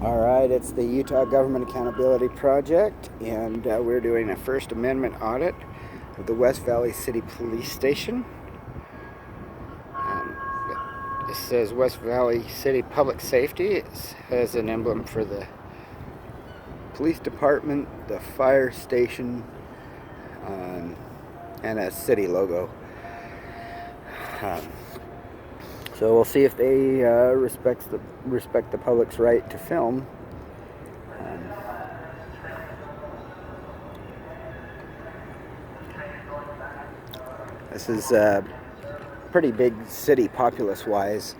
All right, it's the Utah Government Accountability Project, and we're doing a First Amendment audit of the West Valley City Police Station. It says West Valley City Public Safety. It has an emblem for the police department, the fire station, and a city logo. So we'll see if they respect the public's right to film. This is a pretty big city populace-wise.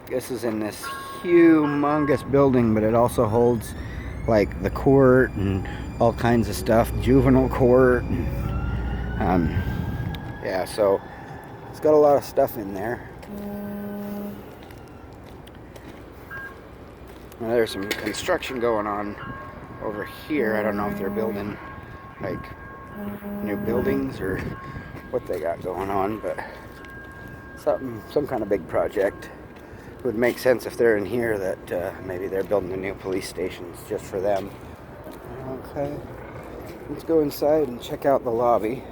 This is in this humongous building, but it also holds like the court and all kinds of stuff, juvenile court. Yeah, so it's got a lot of stuff in there. Now, there's some construction going on over here. I don't know if they're building like new buildings or what they got going on, but some kind of big project. It would make sense if they're in here that maybe they're building a new police stations just for them. Okay, let's go inside and check out the lobby.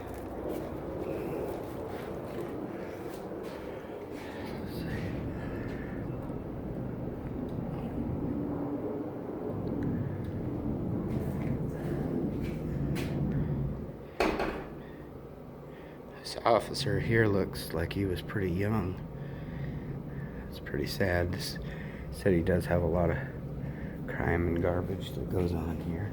This officer here looks like he was pretty young. It's pretty sad. This city does have a lot of crime and garbage that goes on here.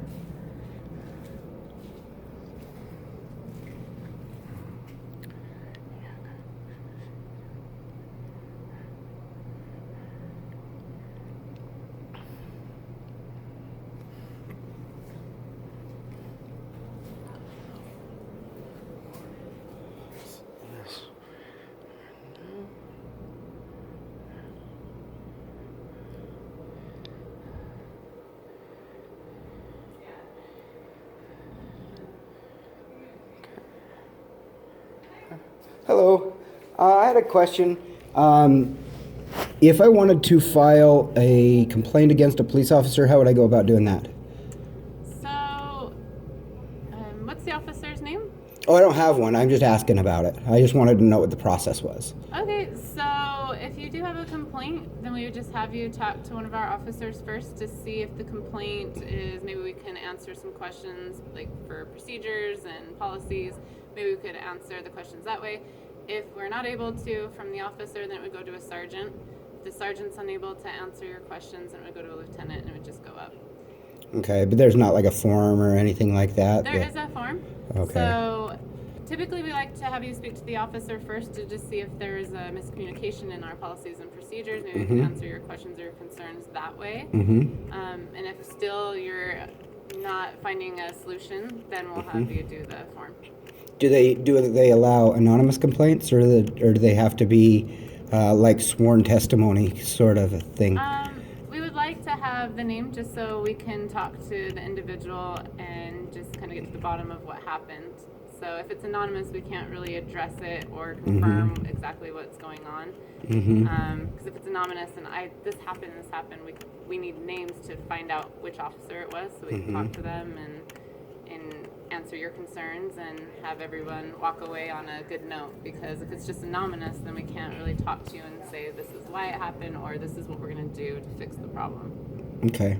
Hello, I had a question. If I wanted to file a complaint against a police officer, how would I go about doing that? So, what's the officer's name? Oh, I don't have one. I'm just asking about it. I just wanted to know what the process was. Okay, so if you do have a complaint, then we would just have you talk to one of our officers first to see if the complaint is, maybe we can answer some questions like for procedures and policies. Maybe we could answer the questions that way. If we're not able to from the officer, then it would go to a sergeant. If the sergeant's unable to answer your questions, then it would go to a lieutenant and it would just go up. Okay, but there's not like a form or anything like that? There is a form. Okay. So typically we like to have you speak to the officer first to just see if there is a miscommunication in our policies and procedures. Maybe we can answer your questions or your concerns that way. And if still you're not finding a solution, then we'll have you do the form. Do they allow anonymous complaints, or do they have to be like sworn testimony sort of a thing? We would like to have the name just so we can talk to the individual and just kind of get to the bottom of what happened. So if it's anonymous, we can't really address it or confirm exactly what's going on. Because if it's anonymous and this happened, we need names to find out which officer it was, so we can talk to them and answer your concerns and have everyone walk away on a good note. Because if it's just anonymous, then we can't really talk to you and say this is why it happened or this is what we're going to do to fix the problem. Okay.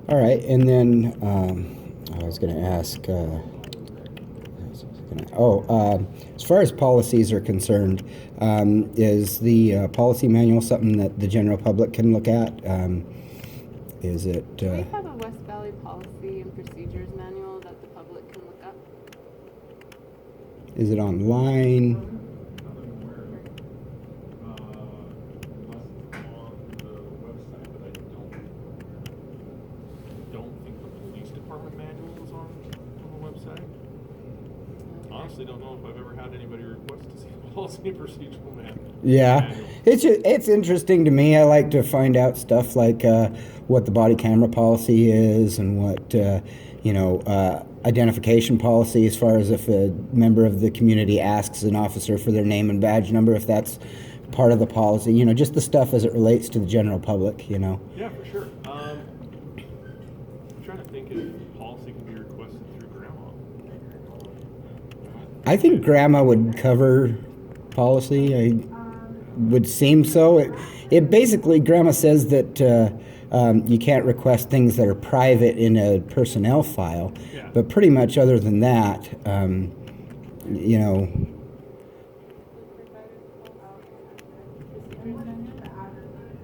All right. And then I was going to ask, as far as policies are concerned, is the policy manual something that the general public can look at? Is it... We have a West Valley policy and procedures manual that the public can look up. Is it online? Honestly, don't know if I've ever had anybody request to see a policy and procedural manual. Yeah, it's interesting to me. I like to find out stuff like what the body camera policy is and what identification policy, as far as if a member of the community asks an officer for their name and badge number, if that's part of the policy. Just the stuff as it relates to the general public. Yeah, for sure. trying to think if policy can be requested through grandma. I think grandma would cover policy. I would seem so. It basically, grandma says that you can't request things that are private in a personnel file, Yeah. but pretty much other than that, you know.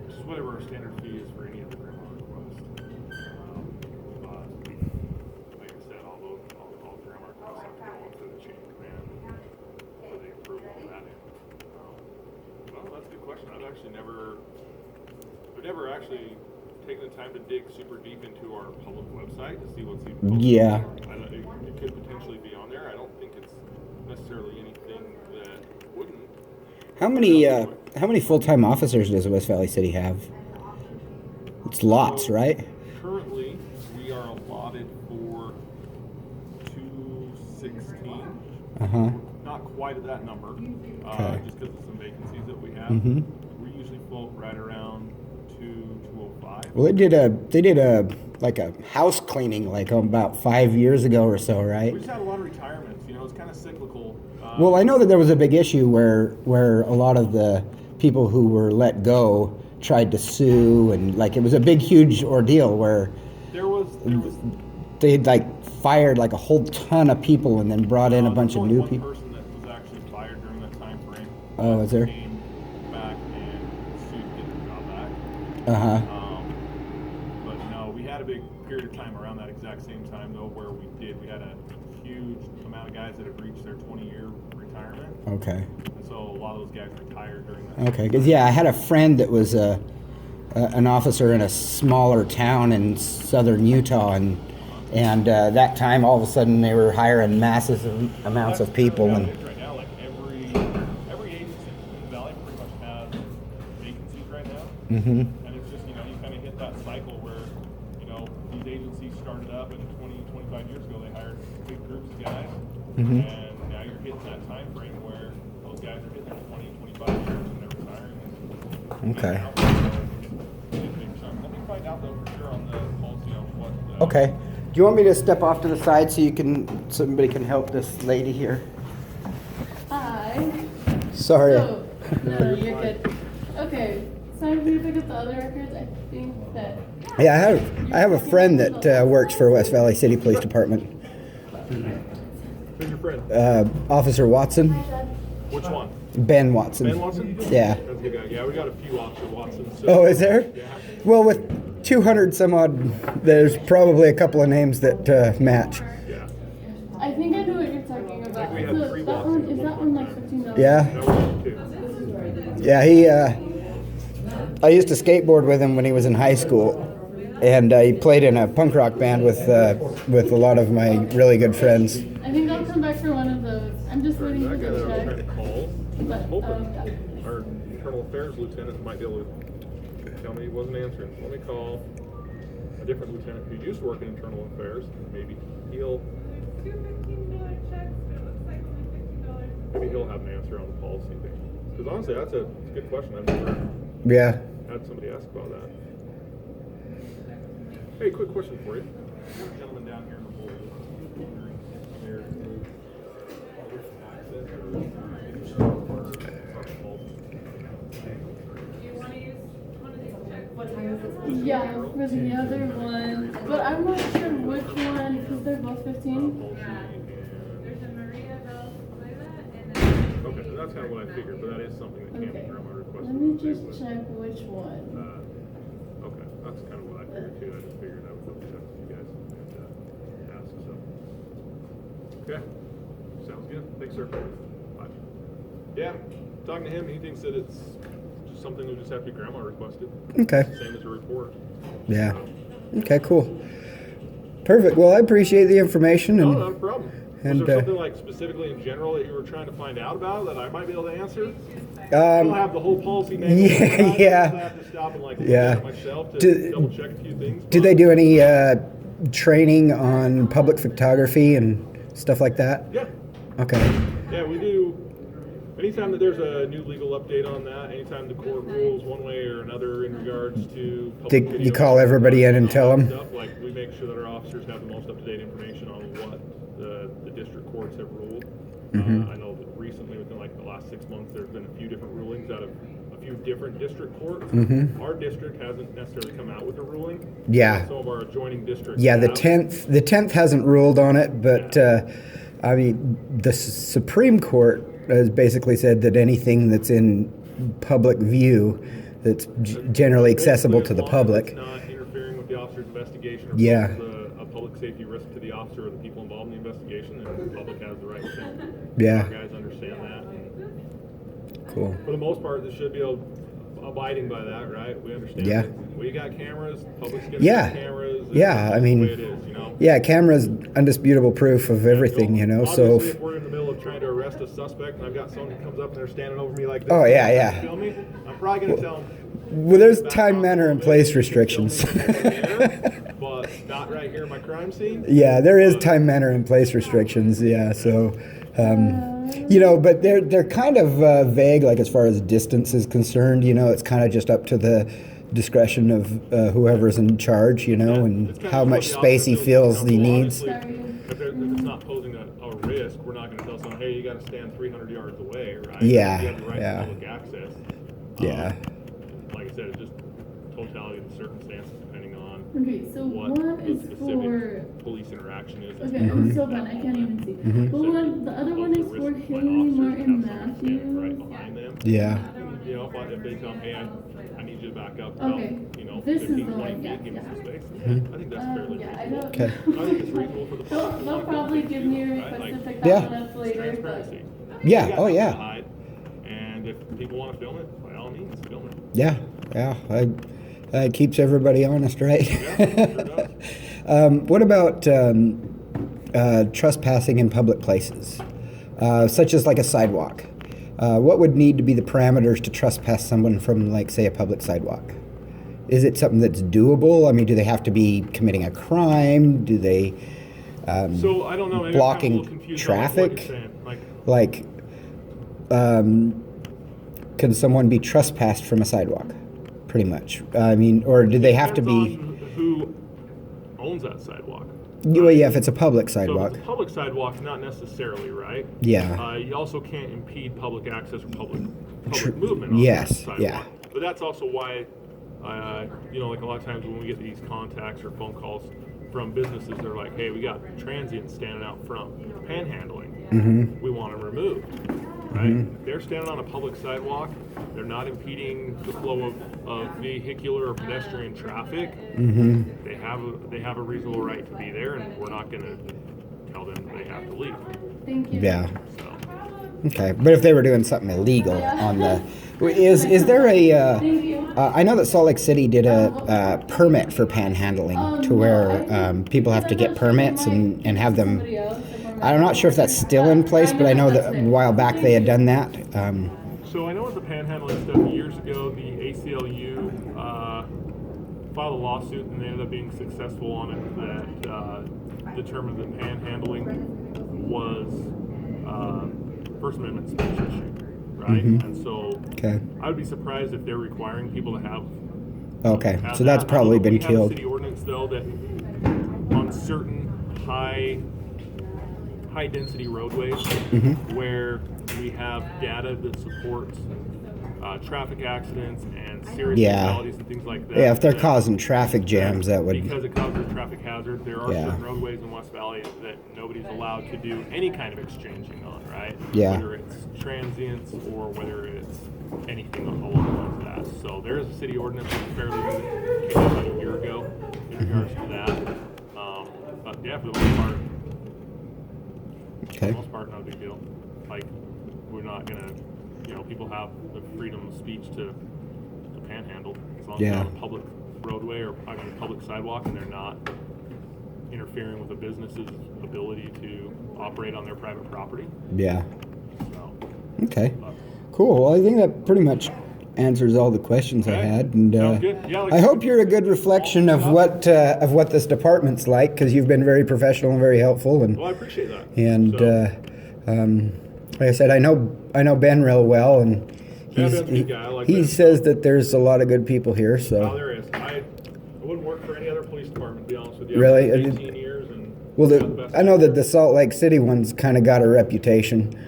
Just whatever our standard fee is for any other grandma request. But like I said, all grandma requests have to go up to the chain of command for the approval of that. Well, that's a good question. I've never actually taken the time to dig super deep into our public website to see what's even posted. Yeah. It could potentially be on there. I don't think it's necessarily anything that wouldn't. How many full-time officers does West Valley City have? It's lots, So, right? Currently, we are allotted for 216. Uh-huh. Not quite at that number, Okay. just because of some vacancies that we have. Mhm. We usually float right around 205. Well, they did a like a house cleaning like about 5 years ago or so, right? We just had a lot of retirements. It's kind of cyclical. Well, I know that there was a big issue where a lot of the people who were let go tried to sue, and like it was a big, huge ordeal where there was they'd like fired like a whole ton of people and then brought in a bunch of only new one people. person that was actually fired during that time frame. Oh, is there? Came back and sued to get their job back. Uh-huh. But no, we had a big period of time around that exact same time though, where we had a huge amount of guys that had reached their 20-year retirement. Okay. And so a lot of those guys retired during that. Okay. Because yeah, I had a friend that was an officer in a smaller town in southern Utah, and that time all of a sudden they were hiring massive amounts of people. That's And kind of right now, like every agency in the valley pretty much has vacancies right now. mm-hmm. And it's just, you kind of hit that cycle where, these agencies started up and 25 years ago, they hired big groups of guys. Mhm. And now you're hitting that time frame where those guys are hitting their 25 years and they're retiring. Okay. Let me find out though for sure on the policy on what. Okay. Do you want me to step off to the side so somebody can help this lady here? Hi. Sorry. So, no, you're good. Okay, so I'm here to pick up the other records. I think that. Yeah, I have a friend that works for West Valley City Police Department. Who's your friend? Officer Watson, Which one? Ben Watson. Ben Watson? Yeah. That's a good guy. Yeah, we got a few Officer Watsons. So. Oh, is there? Yeah. Well, with 200 some odd, there's probably a couple of names that match. Yeah. I think I know what you're talking about. we have So three that Watsons. one, is that one like $15? Yeah. That was two. Yeah, I used to skateboard with him when he was in high school, and he played in a punk rock band with a lot of my really good friends. I think I'll come back for one of those. I'm just waiting for That guy the that I was trying to check. call, But, hoping our internal affairs lieutenant might be able to tell me he wasn't answering. Let me call a different lieutenant who used to work in internal affairs. Maybe he'll have an answer on the policy thing. Because honestly, that's a good question. I've never Yeah. had somebody ask about that. Hey, quick question for you. We have a gentleman down here in the board. yeah, for the other one. But I'm not sure which one, because they're both 15. There's a Maria Okay, so that's kind of what I figured, but that is something that can Okay. be done by request. Let me just check which one. Okay, that's kind of what I figured too. I just figured I would double check with you guys and ask. So, okay, sounds good. Thanks, sir. Bye. Yeah, talking to him, he thinks that it's just something that just have to be grandma requested. Okay. Same as a report. Yeah. Okay, cool. Perfect. Well, I appreciate the information. No, And not a problem. and, Was there something like specifically in general that you were trying to find out about that I might be able to answer? I don't have the whole policy manual. yeah, yeah. I have to stop and look Yeah. at it myself to double check a few things. Do they do any training on public photography and stuff like that? Yeah. Okay. Yeah, we do. Anytime that there's a new legal update on that, anytime the court rules one way or another in regards to public You call everybody in and tell them? stuff, like we make sure that our officers have the most up-to-date information on what the district courts have ruled. Mhm. I know that recently, within like the last 6 months, there's been a few different rulings out of a few different district courts. Mhm. Our district hasn't necessarily come out with a ruling. Yeah. Some of our adjoining districts Yeah, the have. 10th hasn't ruled on it, but I mean, the Supreme Court has basically said that anything that's in public view, that's generally accessible to the Basically, as long as public. it's not interfering with the officer's investigation or Yeah. poses a public safety risk to the officer or the people involved in the investigation, then the public has the right to. Yeah. Our guys understand that. Cool. For the most part, they should be abiding by that, right? We understand. Yeah. We got cameras. Public's gonna Yeah. have cameras. Yeah, I that's mean, the way it is, you know. Yeah, camera's undisputable proof of everything, you know. So, Obviously, if we're in the middle of trying to arrest a suspect and I've got someone who comes up and they're standing over me like this, Oh, yeah, and yeah. film me, I'm probably gonna tell them. well, there's back time, off manner, a and little place bit, restrictions. film me over there, but not right here in my crime scene. Yeah, there is But- time, manner, and place restrictions. Yeah, so, you know, but they're kind of vague, like as far as distance is concerned. You know, it's kind of just up to the discretion of whoever's in charge. You know, and It's kinda how what much the space he officer feels he comfortable. needs. Honestly, if it's not posing a risk, we're not going to tell someone, hey, you got to stand 300 yards away, right? Yeah, You have the right yeah. to public access. Yeah. Like I said, it's just totality of the circumstances depending on Okay, so what one the is specific for. police interaction is. Okay, I'm so bad. I can't even see. But one, the other one is for Haley Martin Matthews. Right behind them. Yeah. You know, if they tell them, hey, I need you to back up. Okay. You know, This is 15, the 20 one, feet, yeah, give them some yeah. space. Mm-hmm. I think that's fairly Yeah, I reasonable. don't. Okay. I think it's reasonable for the public. They'll probably give me a request Right, to pick Yeah. that one up later, but. Transparency. Yeah, We got oh, nothing yeah. to hide, and if people want to film it, by all means, film it. Yeah, yeah. It keeps everybody honest, right? Yeah, sure does. What about trespassing in public places, such as like a sidewalk? What would need to be the parameters to trespass someone from, like, say, a public sidewalk? Is it something that's doable? I mean, do they have to be committing a crime? Do they So I don't know. maybe I'm blocking a little confused on what traffic? you're saying. Like, like? Can someone be trespassed from a sidewalk? Pretty much. I mean, or do they have to depends be? on who owns that sidewalk? Well, yeah, if it's a public So sidewalk. if it's a public sidewalk, not necessarily, right? Yeah. You also can't impede public access or public Tr- movement on yes, that sidewalk. yeah. But that's also why, you know, like a lot of times when we get these contacts or phone calls from businesses, they're like, hey, we got transients standing out front panhandling. Mm-hmm. We want them removed. Right? If they're standing on a public sidewalk, they're not impeding the flow of vehicular or pedestrian traffic. Mm-hmm. They have a reasonable right to be there, and we're not going to tell them they have to leave. Thank you. Yeah. So, Okay, but if they were doing something illegal on the, is there a? Thank you. I know that Salt Lake City did a permit for panhandling, to where people have to get permits and have them. I'm not sure if that's still in place, but I know that a while back they had done that. so I know with the panhandling stuff, years ago, the ACLU filed a lawsuit, and they ended up being successful on it that determined that panhandling was First Amendment speech issue, right? And so Okay. I would be surprised if they're requiring people to have. Okay, have so that's that. probably been We have a killed. city ordinance though that on certain high density roadways Mm-hmm. where we have data that supports traffic accidents and serious Yeah. fatalities and things like that. Yeah, if they're that- causing traffic jams, that would. because it causes a traffic hazard, there are Yeah. certain roadways in West Valley that nobody's allowed to do any kind of exchanging on, right? Yeah. Whether it's transients or whether it's anything along the lines of that. So there is a city ordinance that's fairly new, came out about a year ago in regards to that. But yeah, for the most part, Okay. not a big deal. Like, we're not gonna, you know, people have the freedom of speech to panhandle as long as Yeah. they're on a public roadway or a public sidewalk and they're not interfering with a business's ability to operate on their private property. Yeah. So, Okay. but, Cool. Well, I think that pretty much answers all the questions I Okay. had, and Sounds good. Yeah, like- I hope you're a good reflection of what this department's like, because you've been very professional and very helpful, and well, I appreciate that. and So, like I said, I know Ben real well, and Yeah, he's, Ben's a good guy. I like he Ben. says that there's a lot of good people here. now So there is. wouldn't work for any other police department, to be honest with you. Really? I've been 18 years and. Well, got the best I know that the Salt Lake City one's kind of got a reputation.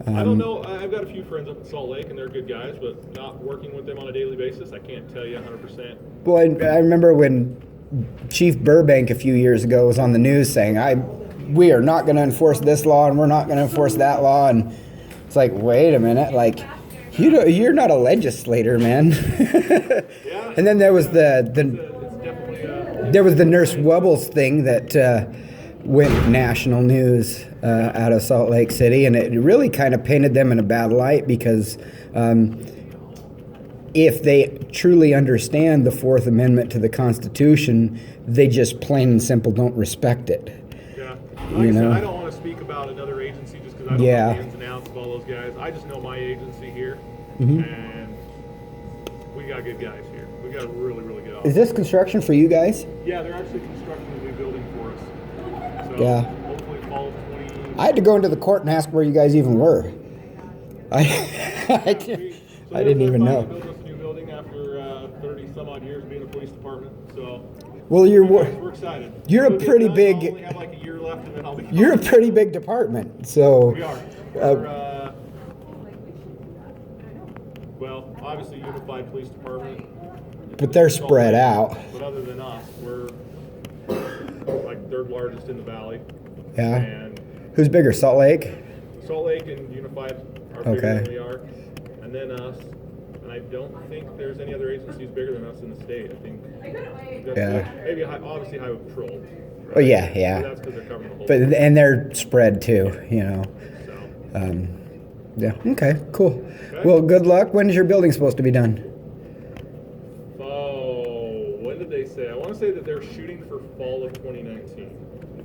I don't know. I've got a few friends up in Salt Lake, and they're good guys, but not working with them on a daily basis, I can't tell you 100%. Well, I remember when Chief Burbank a few years ago was on the news saying, we are not going to enforce this law and we're not going to enforce that law. And it's like, wait a minute, like, you're not a legislator, man. Yeah. And then there was It's definitely there was the Nurse Wubbles thing that went national news out of Salt Lake City, and it really kind of painted them in a bad light because if they truly understand the Fourth Amendment to the Constitution, they just plain and simple don't respect it. yeah. You Like I said, know? I don't want to speak about another agency just because I don't Yeah. know the ins and outs of all those guys. I just know my agency here, Mm-hmm. and we got good guys here. We got a really, really good Is office. this construction for you guys? Yeah, they're actually constructing a new building for us. So Yeah. hopefully fall of 20. I had to go into the court and ask where you guys even were. I So didn't they're even know. finally building us a new building after 30 some odd years being a police department. So Well, we're excited. you're a We'll get pretty done. big- I'll only have like a year left, and then I'll be. you're a gone. pretty big department, so We are. Uh, We're, well, obviously unified police department. but they're spread out. But other than us, we're like third largest in the valley. Yeah. And Who's bigger, Salt Lake? Salt Lake and Unified are bigger Okay. than we are, and then us. And I don't think there's any other agencies bigger than us in the state. I think that's Yeah. it. Maybe obviously Highway Patrol. Right? Oh, yeah, yeah. But that's because they're covering the whole. But and they're spread too, you know. so. Yeah. Okay. Cool. Well, good luck. When is your building supposed to be done? Oh, when did they say? I want to say that they're shooting for fall of 2019.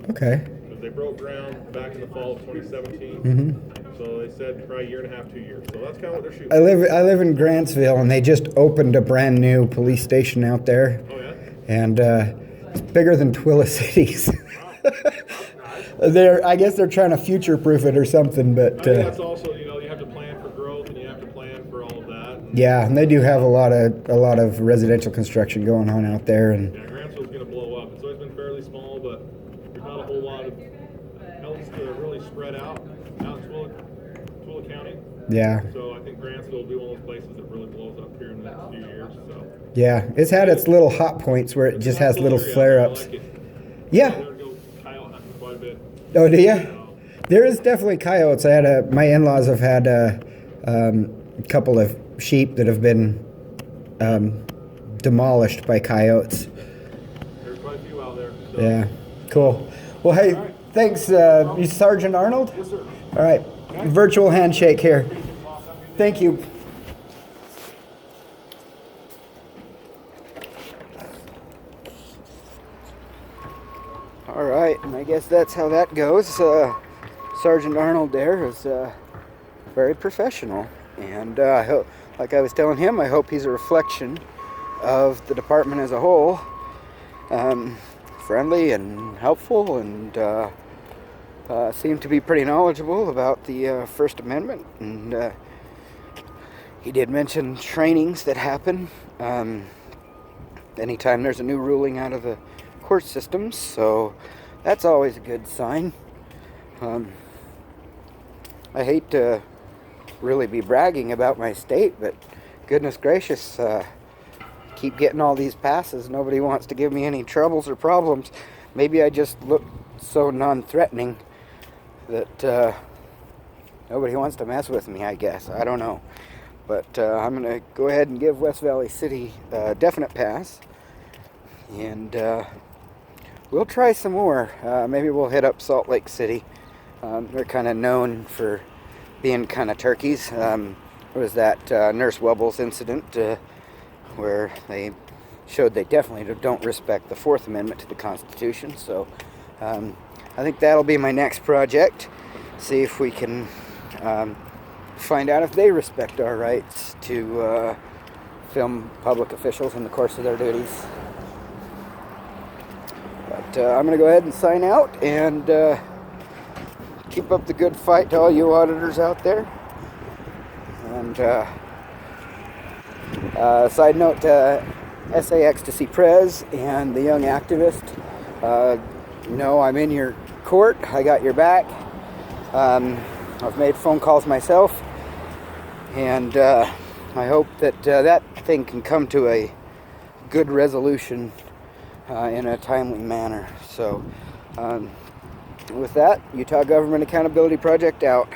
Okay. Because they broke ground back in the fall of 2017. Mm-hmm. So they said probably a year and a half, 2 years. So that's kind of what they're shooting. I live in Grantsville, and they just opened a brand new police station out there, Oh yeah. and it's bigger than Twila Cities. Nice. I guess they're trying to future-proof it or something, but I think that's also, you have to plan for growth and you have to plan for all of that. And yeah, and they do have a lot of residential construction going on out there, and yeah, Grantsville's going to blow up. It's always been fairly small, but there's not a whole lot of else to really spread out in Twila County. yeah, So I think Grantsville will be one of those places that really blows up here in the next few years. So yeah. It's had its little hot points where it just has little area. flare-ups. I like it. Yeah. There to go coyote hunting quite a bit. Oh, do you? So, There is definitely coyotes. My in-laws have had a couple of sheep that have been demolished by coyotes. there's quite a few out there. So. Yeah, cool. Well, hey, thanks, you Sergeant Arnold? Yes, sir. All right, virtual handshake here. Thank you. All right, and I guess that's how that goes. Sergeant Arnold there is very professional, and like I was telling him, I hope he's a reflection of the department as a whole. Friendly and helpful, and seemed to be pretty knowledgeable about the First Amendment. And he did mention trainings that happen anytime there's a new ruling out of the court systems, so that's always a good sign. I hate to really be bragging about my state, but goodness gracious, keep getting all these passes. Nobody wants to give me any troubles or problems. Maybe I just look so non-threatening that nobody wants to mess with me, I guess. I don't know. But I'm going to go ahead and give West Valley City a definite pass. And we'll try some more. Maybe we'll hit up Salt Lake City. They're kind of known for being kind of turkeys. There was that Nurse Wubbles incident where they showed they definitely don't respect the Fourth Amendment to the Constitution. So I think that'll be my next project. See if we can find out if they respect our rights to film public officials in the course of their duties. But I'm going to go ahead and sign out and keep up the good fight to all you auditors out there. And side note, SA Ecstasy Prez and the Young Activist. No, I'm in your court. I got your back. I've made phone calls myself, and I hope that that thing can come to a good resolution in a timely manner. So, with that, Utah Government Accountability Project out.